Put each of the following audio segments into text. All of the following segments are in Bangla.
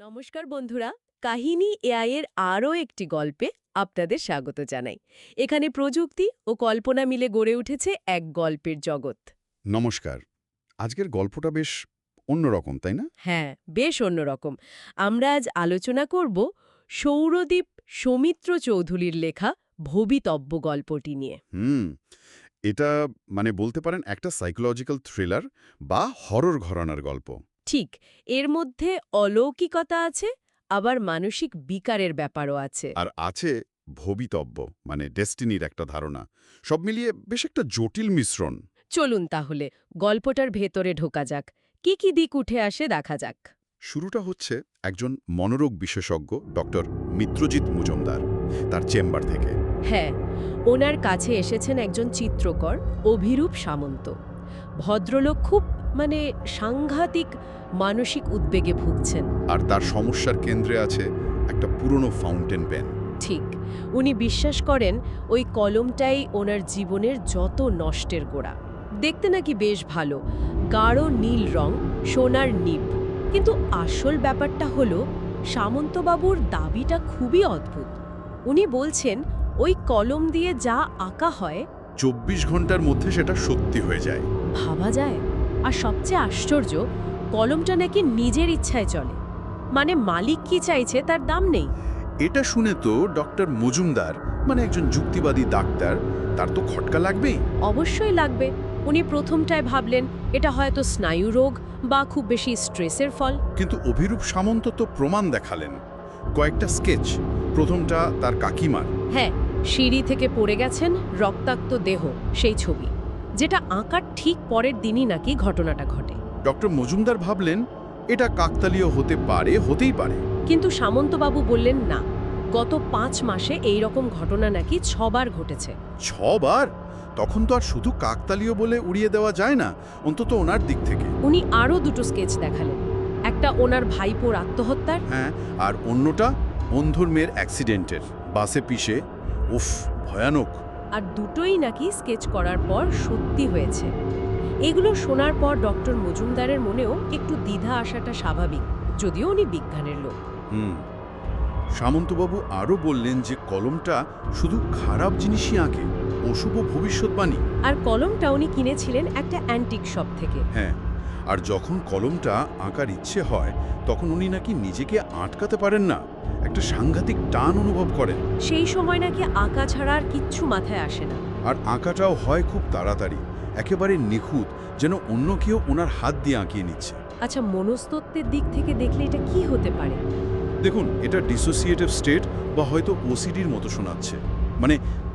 নমস্কার বন্ধুরা, কাহিনী এআই এর আরও একটি গল্পে আপনাদের স্বাগত জানাই। এখানে প্রযুক্তি ও কল্পনা মিলে গড়ে উঠেছে এক গল্পের জগৎ। নমস্কার। আজকের গল্পটা বেশ অন্যরকম, তাই না? হ্যাঁ, বেশ অন্যরকম। আমরা আজ আলোচনা করব সৌরদীপ সৌমিত্র চৌধুরীর লেখা ভবিতব্য গল্পটি নিয়ে। হুম, এটা বলতে পারেন একটা সাইকোলজিক্যাল থ্রিলার বা হরর ঘরানার গল্প। ঠিক, এর মধ্যে অলৌকিকতা আছে, আবার মানসিক বিকারের ব্যাপারও আছে। আর আছে ভবিতব্য, ডেস্টিনির একটা ধারণা। সব মিলিয়ে বেশ একটা জটিল মিশ্রণ। চলুন তাহলে গল্পটার ভেতরে ঢোকা যাক। কি কি দিক উঠে আসে দেখা যাক। শুরুটা হচ্ছে একজন মনোরোগ বিশেষজ্ঞ ডক্টর মিত্রজিৎ মজুমদার তার চেম্বার থেকে। হ্যাঁ, ওনার কাছে এসেছেন একজন চিত্রকর অভিরূপ সামন্ত। ভদ্রলোক খুব সাংঘাতিক মানসিক উদ্বেগে ভুগছেন। আর তার সমস্যার কেন্দ্রে আছে একটা পুরনো ফাউন্টেন পেন। ঠিক, উনি বিশ্বাস করেন ওই কলমটাই ওনার জীবনের যত নষ্টের গোড়া। দেখতে নাকি বেশ ভালো, গাঢ় নীল রং, সোনার নিব। কিন্তু আসল ব্যাপারটা হলো সামন্তবাবুর দাবিটা খুবই অদ্ভুত। উনি বলছেন ওই কলম দিয়ে যা আঁকা হয় ২৪ ঘন্টার মধ্যে সেটা সত্যি হয়ে যায়। ভাবা যায়। আর সবচেয়ে আশ্চর্য, কলমটা নাকি নিজের ইচ্ছায় চলে। মালিক কি চাইছে তার দাম নেই। এটা শুনে তো ডক্টর মজুমদার, একজন যুক্তিবাদী ডাক্তার, তার তো খটকা লাগবেই। অবশ্যই লাগবে। উনি প্রথমটায় ভাবলেন এটা হয়তো স্নায়ু রোগ বা খুব বেশি স্ট্রেসের ফল। কিন্তু অভিরূপ সামন্ত তো প্রমাণ দেখালেন। কয়েকটা স্কেচ, প্রথমটা তার কাকিমার। হ্যাঁ, সিঁড়ি থেকে পড়ে গেছেন, রক্তাক্ত দেহ, সেই ছবি, যেটা আঁকার ঠিক পরের দিনই নাকি ঘটনাটা ঘটে। ডক্টর মজুমদার ভাবলেন এটা কাকতালীয় হতে পারে, হতেই পারে। কিন্তু সামন্তবাবু বললেন না, গত ৫ মাসে এই রকম ঘটনা নাকি ৬বার ঘটেছে। ৬বার? তখন তো আর শুধু কাকতালীয় বলে উড়িয়ে দেওয়া যায় না, অন্তত ওনার দিক থেকে। উনি আরও দুটো স্কেচ দেখালেন। একটা ওনার ভাইপোর আত্মহত্যার। হ্যাঁ, আর অন্যটা অন্ধুর মেয়ের অ্যাক্সিডেন্টের, বাসে পিষে। উফ, ভয়ানক। আর দুটোই নাকি স্কেচ করার পর সত্যি হয়েছে। এগুলো শোনার পর ডক্টর মজুমদারের মনেও একটু দ্বিধা আসাটা স্বাভাবিক, যদিও উনি বিজ্ঞানের লোক। সামন্তবাবু আরও বললেন যে কলমটা শুধু খারাপ জিনিসই আঁকে, অশুভ ভবিষ্যৎবাণী। আর কলমটা উনি কিনেছিলেন একটা অ্যান্টিক শপ থেকে। হ্যাঁ, আর যখন কলমটা আঁকার ইচ্ছে হয় তখন উনি নাকি নিজেকে আটকাতে পারেন না, একটা সাংঘাতিক টান অনুভব করেন। সেই সময় নাকি আঁকা ছাড়া আর কিচ্ছু মাথায় আসে না। আর আঁকাটাও হয় খুব তাড়াতাড়ি, একেবারে নিখুঁত, যেন অন্য কেউ ওনার হাত দিয়ে আঁকিয়ে নিচ্ছে। আচ্ছা, মনস্তত্ত্বের দিক থেকে দেখলে এটা কি হতে পারে? দেখুন, এটা ডিসোসিয়েটিভ স্টেট বা হয়তো ওসিডির মতো শোনাচ্ছে।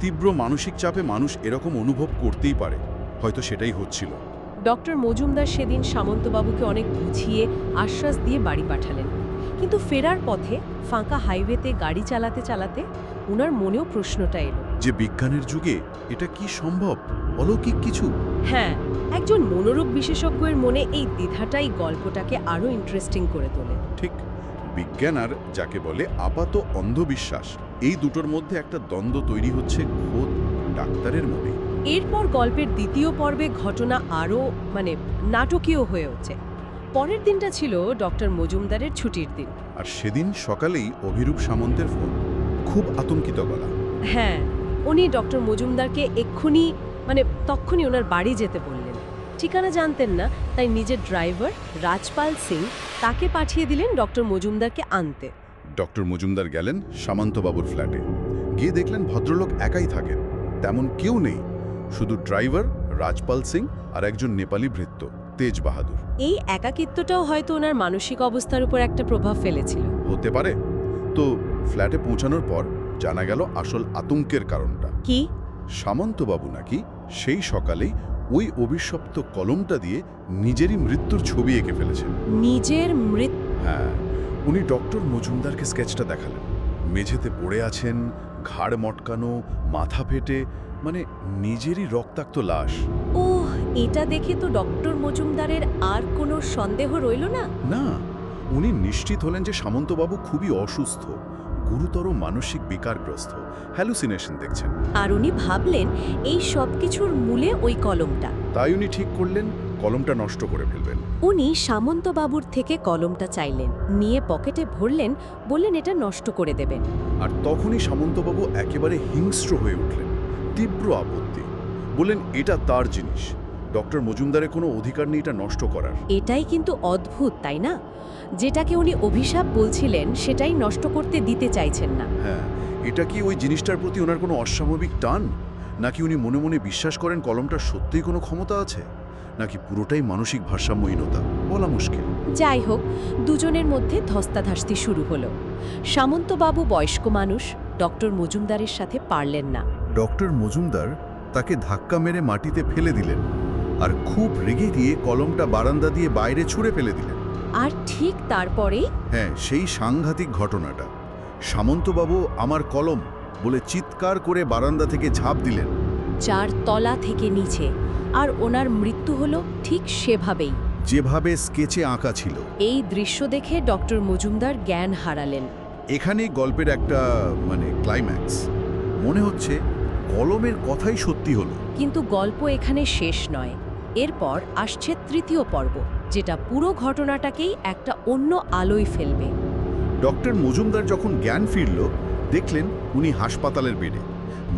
তীব্র মানসিক চাপে মানুষ এরকম অনুভব করতেই পারে, হয়তো সেটাই হচ্ছিল। ডক্টর মজুমদার সেদিন সামন্তবাবুকে অনেক বুঝিয়ে আশ্বাস দিয়ে বাড়ি পাঠালেন। কিন্তু ফেরার পথে ফাঁকা হাইওয়েতে গাড়ি চালাতে চালাতে ওনার মনেও প্রশ্নটা এলো, যে বিজ্ঞানের যুগে এটা কি সম্ভব? অলৌকিক কিছু? হ্যাঁ, একজন মনোরোগ বিশেষজ্ঞের মনে এই দ্বিধাটাই গল্পটাকে আরও ইন্টারেস্টিং করে তোলে। ঠিক, বিজ্ঞান আর যাকে বলে আপাত অন্ধবিশ্বাস, এই দুটোর মধ্যে একটা দ্বন্দ্ব তৈরি হচ্ছে খোদ ডাক্তারের মনে। এরপর গল্পের দ্বিতীয় পর্বে ঘটনা আরও নাটকীয় হয়ে ওঠে। পরের দিনটা ছিল ডক্টর মজুমদারের ছুটির দিন। আর সেদিন সকালেই অভিরূপ সামন্তের ফোন, খুব আতঙ্কিত গলা। হ্যাঁ, উনি ডক্টর মজুমদারকে তক্ষুনি ওনার বাড়ি যেতে বললেন। ঠিকানা জানতেন না, তাই নিজের ড্রাইভার রাজপাল সিং তাকে পাঠিয়ে দিলেন ডক্টর মজুমদারকে আনতে। ডক্টর মজুমদার গেলেন সামন্তবাবুর ফ্ল্যাটে। গিয়ে দেখলেন ভদ্রলোক একাই থাকেন, তেমন কেউ নেই, শুধু ড্রাইভার রাজপাল সিং আর একজন নেপালি ভৃত্য তেজ বাহাদুর। এই একাকিত্বটাও হয়তো ওনার মানসিক অবস্থার উপর একটা প্রভাব ফেলেছিল। হতে পারে। তো ফ্ল্যাটে পৌঁছানোর পর জানা গেল আসল আতঙ্কের কারণটা কি। সামন্তবাবু নাকি সেই সকালেই ওই অভিশপ্ত কলমটা দিয়ে নিজেরই মৃত্যুর ছবি এঁকে ফেলেছেন। নিজের মৃত্যু? হ্যাঁ, উনি ডক্টর মজুমদারকে স্কেচটা দেখালেন। মেঝেতে পড়ে আছেন, ঘাড় মটকানো, মাথা ফেটে, নিজেরই রক্তাক্ত লাশ। ওহ, এটা দেখে তো ডক্টর মজুমদারের আর কোনো সন্দেহ রইল না। না, উনি নিশ্চিত হলেন যে সামন্তবাবু খুবই অসুস্থ, গুরুতর মানসিক বিকারগ্রস্ত, হ্যালুসিনেশন দেখছেন। আর উনি ভাবলেন এই সব কিছুর মূলে ওই কলমটা। তাই উনি ঠিক করলেন কলমটা নষ্ট করে ফেলবেন। উনি সামন্তবাবুর থেকে কলমটা চাইলেন, নিয়ে পকেটে ভরলেন, বললেন এটা নষ্ট করে দেবেন। আর তখনই সামন্তবাবু একেবারে হিংস্র হয়ে উঠলেন, তীব্র আপত্তি। বললেন এটা তার জিনিস, ডক্টর মজুমদারের কোনো অধিকার নেই এটা নষ্ট করার। এটাই কিন্তু অদ্ভুত, তাই না? যেটাকে উনি অভিশাপ বলছিলেন সেটাই নষ্ট করতে দিতে চাইছেন না। হ্যাঁ, এটা কি ওই জিনিসটার প্রতি ওনার কোনো অস্বাভাবিক টান, নাকি উনি মনে মনে বিশ্বাস করেন কলমটার সত্যিই কোনো ক্ষমতা আছে, নাকি পুরোটাই মানসিক ভারসাম্যহীনতা, বলা মুশকিল। যাই হোক, দুজনের মধ্যে ধস্তাধস্তি শুরু হলো। সামন্তবাবু বয়স্ক মানুষ, ডক্টর মজুমদারের সাথে পারলেন না। ডক্টর মজুমদার তাকে ধাক্কা মেরে মাটিতে ফেলে দিলেন, আর খুব রেগে গিয়ে কলমটা বারান্দা দিয়ে বাইরে ছুঁড়ে ফেলে দিলেন। আর ঠিক তারপরেই হ্যাঁ, সেই সাংঘাতিক ঘটনাটা। সামন্তবাবু আমার কলম বলে চিৎকার করে বারান্দা থেকে ঝাঁপ দিলেন। 4 তলা থেকে নিচে, আর ওনার মৃত্যু হলো ঠিক সেভাবেই, যেভাবে স্কেচে আঁকা ছিল। এই দৃশ্য দেখে ডক্টর মজুমদার জ্ঞান হারালেন। এখানেই গল্পের একটা ক্লাইম্যাক্স। মনে হচ্ছে কলমের কথাই সত্যি হলো। কিন্তু গল্প এখানে শেষ নয়। এরপর আসছে তৃতীয় পর্ব, যেটা পুরো ঘটনাটাকেই একটা অন্য আলোয় ফেলবে। ডক্টর মজুমদার যখন জ্ঞান ফিরল, দেখলেন উনি হাসপাতালের বেডে,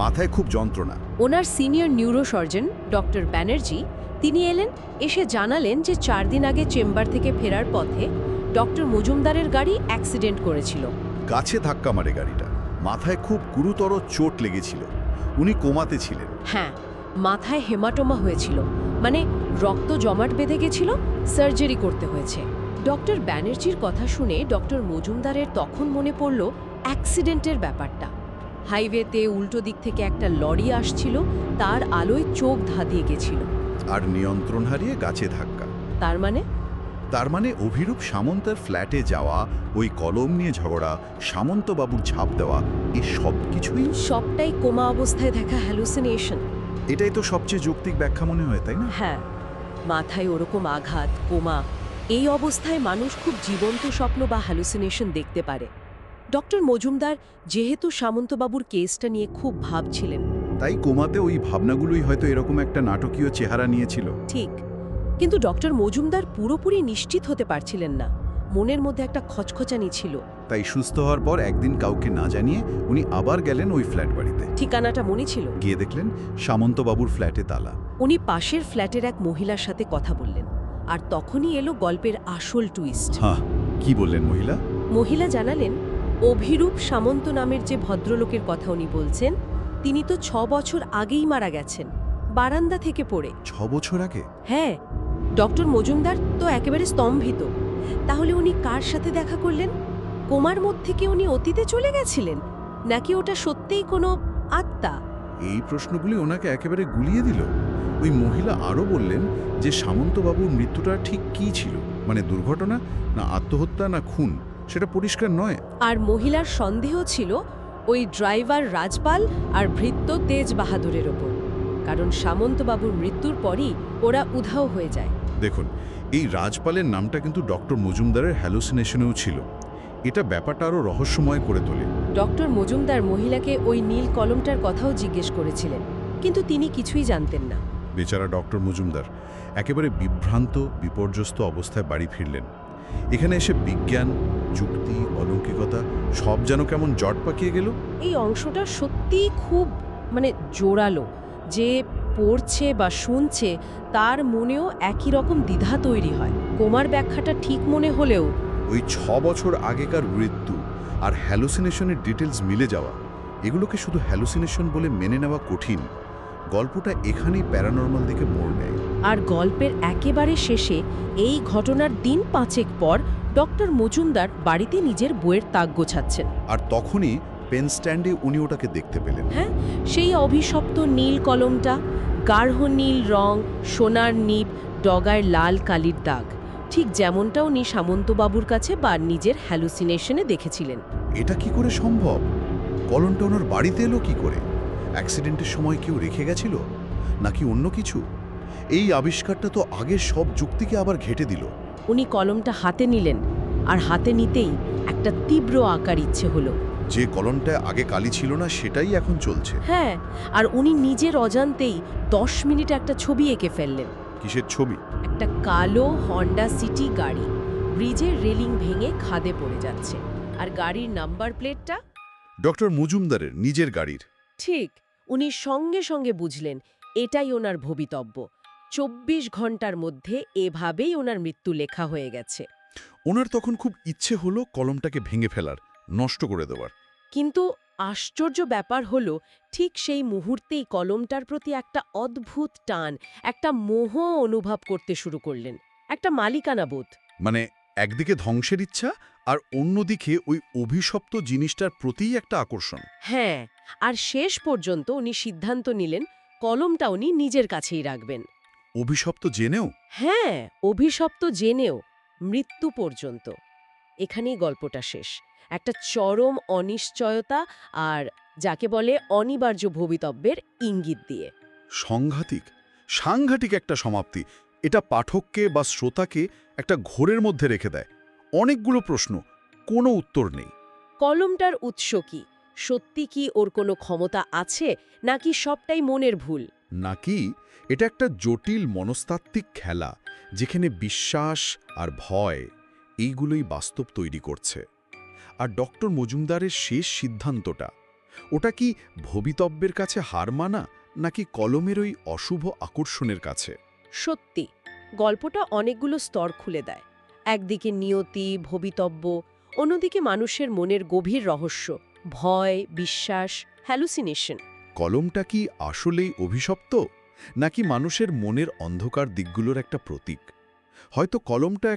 মাথায় খুব যন্ত্রণা। ওনার সিনিয়র নিউরোসার্জন ডক্টর ব্যানার্জি তিনি এলেন, এসে জানালেন যে 4 দিন আগে চেম্বার থেকে ফেরার পথে ডক্টর মজুমদারের গাড়ি অ্যাক্সিডেন্ট করেছিল। গাছে ধাক্কা মারে গাড়িটা, মাথায় খুব গুরুতর চোট লেগেছিল, উনি কোমাতে ছিলেন। হ্যাঁ, মাথায় হেমাটোমা হয়েছিল, মানে রক্ত জমাট বেঁধে গেছিল, সার্জারি করতে হয়েছে। ডক্টর ব্যানার্জির কথা শুনে ডক্টর মজুমদারের তখন মনে পড়ল অ্যাক্সিডেন্টের ব্যাপারটা। হাইওয়েতে উল্টো দিক থেকে একটা লরি আসছিল, তার আলোয় চোখ ধাঁধিয়ে গেছিল, আর নিয়ন্ত্রণ হারিয়ে গাছে ধাক্কা। তার মানে অভিরূপ সামন্তের ফ্ল্যাটে যাওয়া, ওই কলম নিয়ে ঝগড়া, সামন্তবাবুর ঝাঁপ দেওয়া, এই সব কিছুই সবটাই কোমা অবস্থায় দেখা হ্যালুসিনেশন। এটাই তো সবচেয়ে যৌক্তিক ব্যাখ্যা মনে হয়, তাই না? হ্যাঁ, মাথায় ওরকম আঘাত, কোমা, এই অবস্থায় মানুষ খুব জীবন্ত স্বপ্ন বা হ্যালুসিনেশন দেখতে পারে। ডক্টর মজুমদার যেহেতু সামন্তবাবুর কেসটা নিয়ে খুব ভাবছিলেন, তাই কোমাতে ওই ভাবনাগুলোই হয়তো এরকম একটা নাটকীয় চেহারা নিয়েছিল। ঠিক। কিন্তু ডক্টর মজুমদার পুরোপুরি নিশ্চিত হতে পারছিলেন না, মনের মধ্যে একটা খচখচানি ছিল। তাই সুস্থ হওয়ার পর একদিন কাউকে না জানিয়ে উনি আবার গেলেন ওই ফ্ল্যাট বাড়িতে। ঠিকানাটা মনে ছিল। গিয়ে দেখলেন সামন্তবাবুর ফ্ল্যাটে তালা। উনি পাশের ফ্ল্যাটের এক মহিলার সাথে কথা বললেন, আর তখনই এলো গল্পের আসল টুইস্ট। হ্যাঁ, কি বললেন মহিলা? মহিলা জানালেন, অভিরূপ সামন্ত নামের যে ভদ্রলোকের কথা উনি বলছেন, তিনি তো 6 বছর আগেই মারা গেছেন, বারান্দা থেকে পড়ে। 6 বছর আগে? হ্যাঁ। ডক্টর মজুমদার তো একেবারে স্তম্ভিত। তাহলে উনি কার সাথে দেখা করলেন? কোমার মধ্যে কি উনি অতীতে চলে গেছিলেন, নাকি ওটা সত্যিই কোনো আত্মা? এই প্রশ্নগুলি ওনাকে একেবারে গুলিয়ে দিল। ওই মহিলা আরও বললেন যে সামন্তবাবুর মৃত্যুটা ঠিক কী ছিল, মানে দুর্ঘটনা না আত্মহত্যা না খুন, সেটা পরিষ্কার নয়। আর মহিলার সন্দেহ ছিল ওই ড্রাইভার রাজপাল আর ভৃত্য তেজ বাহাদুরের ওপর, কারণ সামন্তবাবুর মৃত্যুর পরই ওরা উধাও হয়ে যায়। দেখুন, এই রাজপালের নামটা কিন্তু ডক্টর মজুমদারের হ্যালুসিনেশনেও ছিল। এটা ব্যাপারটা আরও রহস্যময় করে তোলে। ডক্টর মজুমদার মহিলাকে ওই নীল কলমটার কথাও জিজ্ঞেস করেছিলেন, কিন্তু তিনি কিছুই জানতেন না। বেচারা ডক্টর মজুমদার একেবারে বিভ্রান্ত, বিপর্যস্ত অবস্থায় বাড়ি ফিরলেন। এখানে এসে বিজ্ঞান, যুক্তি, অলৌকিকতা সব যেন কেমন জট পাকিয়ে গেল। এই অংশটা সত্যিই খুব জোরালো। যে পড়ছে বা শুনছে তার মনেও একই রকম দ্বিধা তৈরি হয়। কোমার ব্যাখ্যাটা ঠিক মনে হলেও ওই 6 বছর আগেকার মৃত্যু আর হ্যালুসিনেশনের ডিটেলস মিলে যাওয়া, এগুলোকে শুধু হ্যালুসিনেশন বলে মেনে নেওয়া কঠিন। গল্পটা এখানেই প্যারানর্মাল দিকে মোড় নেয়। আর গল্পের একেবারে শেষে এই ঘটনার দিন 5 পর ডক্টর মজুমদার বাড়িতে নিজের বইয়ের তাক গোছাচ্ছেন। আর তখনই পেন স্ট্যান্ডে উনি ওটাকে দেখতে পেলেন। হ্যাঁ, সেই অভিশপ্ত নীল কলমটা, গাঢ় নীল রং, সোনার নিব, ডগায় লাল কালির দাগ, ঠিক যেমনটা উনি সামন্তবাবুর কাছে বা নিজের হ্যালুসিনেশনে দেখেছিলেন। এটা কি করে সম্ভব? কলমটা ওনার বাড়িতে এলো কি করে? অ্যাক্সিডেন্টের সময় কেউ রেখে গেছিল, নাকি অন্য কিছু? এই আবিষ্কারটা তো আগের সব যুক্তিকে আবার ঘেঁটে দিল। উনি কলমটা হাতে নিলেন, আর হাতে নিতেই একটা তীব্র আঁকার ইচ্ছে হলো। যে কলমটা আগে কালি ছিল না, সেটাই এখন চলছে। হ্যাঁ, আর উনি নিজের অজান্তেই 10 মিনিট একটা ছবি এঁকে ফেললেন। কিসের ছবি? একটা কালো হন্ডা সিটি গাড়ি ব্রিজের রেলিং ভেঙে খাদে পড়ে যাচ্ছে। আর গাড়ির নাম্বার প্লেটটা? ডক্টর মজুমদারের নিজের গাড়ির। ঠিক। উনি সঙ্গে সঙ্গে বুঝলেন এটাই ওনার ভবিতব্য। ২৪ ঘন্টার মধ্যে এভাবেই ওনার মৃত্যু লেখা হয়ে গেছে। ওনার তখন খুব ইচ্ছে হলো কলমটাকে ভেঙে ফেলার, নষ্ট করে দেওয়ার। কিন্তু আশ্চর্য ব্যাপার হলো, ঠিক সেই মুহূর্তেই কলমটার প্রতি একটা অদ্ভুত টান, একটা মোহ অনুভব করতে শুরু করলেন। একটা মালিকানা বোধ। মানে একদিকে ধ্বংসের ইচ্ছা আর অন্যদিকে ওই অভিশপ্ত জিনিসটার প্রতিই একটা আকর্ষণ। হ্যাঁ, আর শেষ পর্যন্ত উনি সিদ্ধান্ত নিলেন কলমটা উনি নিজের কাছেই রাখবেন। অভিশপ্ত জেনেও? হ্যাঁ, অভিশপ্ত জেনেও, মৃত্যু পর্যন্ত। এখানেই গল্পটা শেষ। একটা চরম অনিশ্চয়তা আর যাকে বলে অনিবার্য ভবিতব্যের ইঙ্গিত দিয়ে। সংঘাতিক, সাংঘাতিক একটা সমাপ্তি। এটা পাঠককে বা শ্রোতাকে একটা ঘোরের মধ্যে রেখে দেয়। অনেকগুলো প্রশ্ন, কোনো উত্তর নেই। কলমটার উৎস কি? সত্যি কি ওর কোনো ক্ষমতা আছে, নাকি সবটাই মনের ভুল? নাকি এটা একটা জটিল মনস্তাত্ত্বিক খেলা, যেখানে বিশ্বাস আর ভয় এইগুলোই বাস্তব তৈরি করছে? আর ডক্টর মজুমদারের শেষ সিদ্ধান্তটা, ওটা কি ভবিতব্যের কাছে হার মানা, নাকি কলমের ওই অশুভ আকর্ষণের কাছে? সত্যি, গল্পটা অনেকগুলো স্তর খুলে দেয়। একদিকে নিয়তি, ভবিতব্য, অন্যদিকে মানুষের মনের গভীর রহস্য, ভয়, বিশ্বাস, হ্যালুসিনেশন। কলমটা কি আসলেই অভিশপ্ত, নাকি মানুষের মনের অন্ধকার দিকগুলোর একটা প্রতীক? হয়তো কলমটা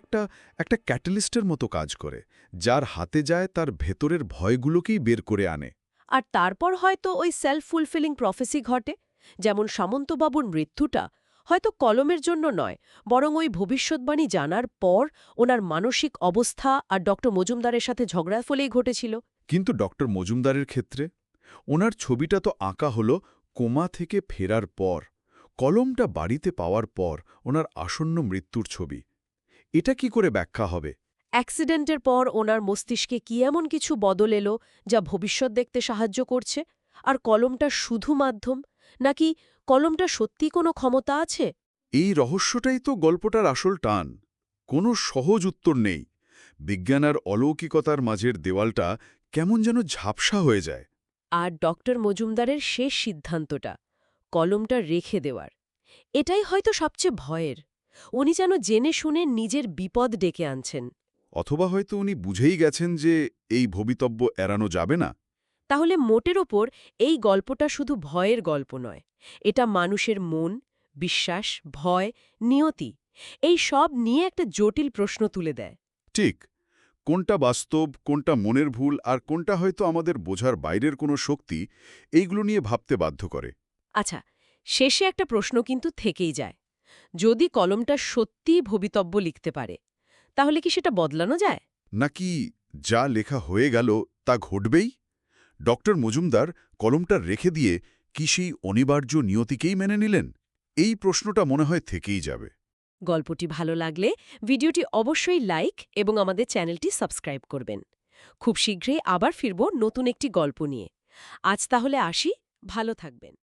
একটা ক্যাটালিস্টের মতো কাজ করে, যার হাতে যায় তার ভেতরের ভয়গুলোকেই বের করে আনে। আর তারপর হয়তো ওই সেলফ ফুলফিলিং প্রফেসি ঘটে। যেমন সামন্তবাবুর মৃত্যুটা হয়তো কলমের জন্য নয়, বরং ওই ভবিষ্যৎবাণী জানার পর ওনার মানসিক অবস্থা আর ডক্টর মজুমদারের সাথে ঝগড়ার ফলেই ঘটেছিল। কিন্তু ডক্টর মজুমদারের ক্ষেত্রে ওনার ছবিটা তো আঁকা হলো কোমা থেকে ফেরার পর, কলমটা বাড়িতে পাওয়ার পর ওনার আসন্ন মৃত্যুর ছবি। এটা কি করে ব্যাখ্যা হবে? অ্যাক্সিডেন্টের পর ওনার মস্তিষ্কে কি এমন কিছু বদল এলো যা ভবিষ্যৎ দেখতে সাহায্য করছে? আর কলমটা শুধু মাধ্যম, নাকি কলমটা সত্যি কোনো ক্ষমতা আছে? এই রহস্যটাই তো গল্পটার আসল টান। কোনো সহজ উত্তর নেই। বিজ্ঞান আর অলৌকিকতার মাঝের দেওয়ালটা কেমন যেন ঝাপসা হয়ে যায়। আর ডক্টর মজুমদারের শেষ সিদ্ধান্তটা, কলমটা রেখে দেওয়ার, এটাই হয়তো সবচেয়ে ভয়ের। উনি যেন জেনে শুনে নিজের বিপদ ডেকে আনছেন। অথবা হয়তো উনি বুঝেই গেছেন যে এই ভবিতব্য এড়ানো যাবে না। তাহলে মোটের ওপর এই গল্পটা শুধু ভয়ের গল্প নয়, এটা মানুষের মন, বিশ্বাস, ভয়, নিয়তি, এই সব নিয়ে একটা জটিল প্রশ্ন তুলে দেয়। ঠিক, কোনটা বাস্তব, কোনটা মনের ভুল, আর কোনটা হয়তো আমাদের বোঝার বাইরের কোনো শক্তি, এইগুলো নিয়ে ভাবতে বাধ্য করে। আচ্ছা, শেষে একটা প্রশ্ন কিন্তু থেকেই যায়। যদি কলমটা সত্যিই ভবিতব্য লিখতে পারে, তাহলে কি সেটা বদলানো যায়? নাকি যা লেখা হয়ে গেল তা ঘটবেই? ডক্টর মজুমদার কলমটা রেখে দিয়ে কি সেই অনিবার্য নিয়তিকেই মেনে নিলেন? এই প্রশ্নটা মনে হয় থেকেই যাবে। গল্পটি ভালো লাগলে ভিডিওটি অবশ্যই লাইক এবং আমাদের চ্যানেলটি সাবস্ক্রাইব করবেন। খুব শীঘ্রই আবার ফিরব নতুন একটি গল্প নিয়ে। আজ তাহলে আসি, ভালো থাকবেন।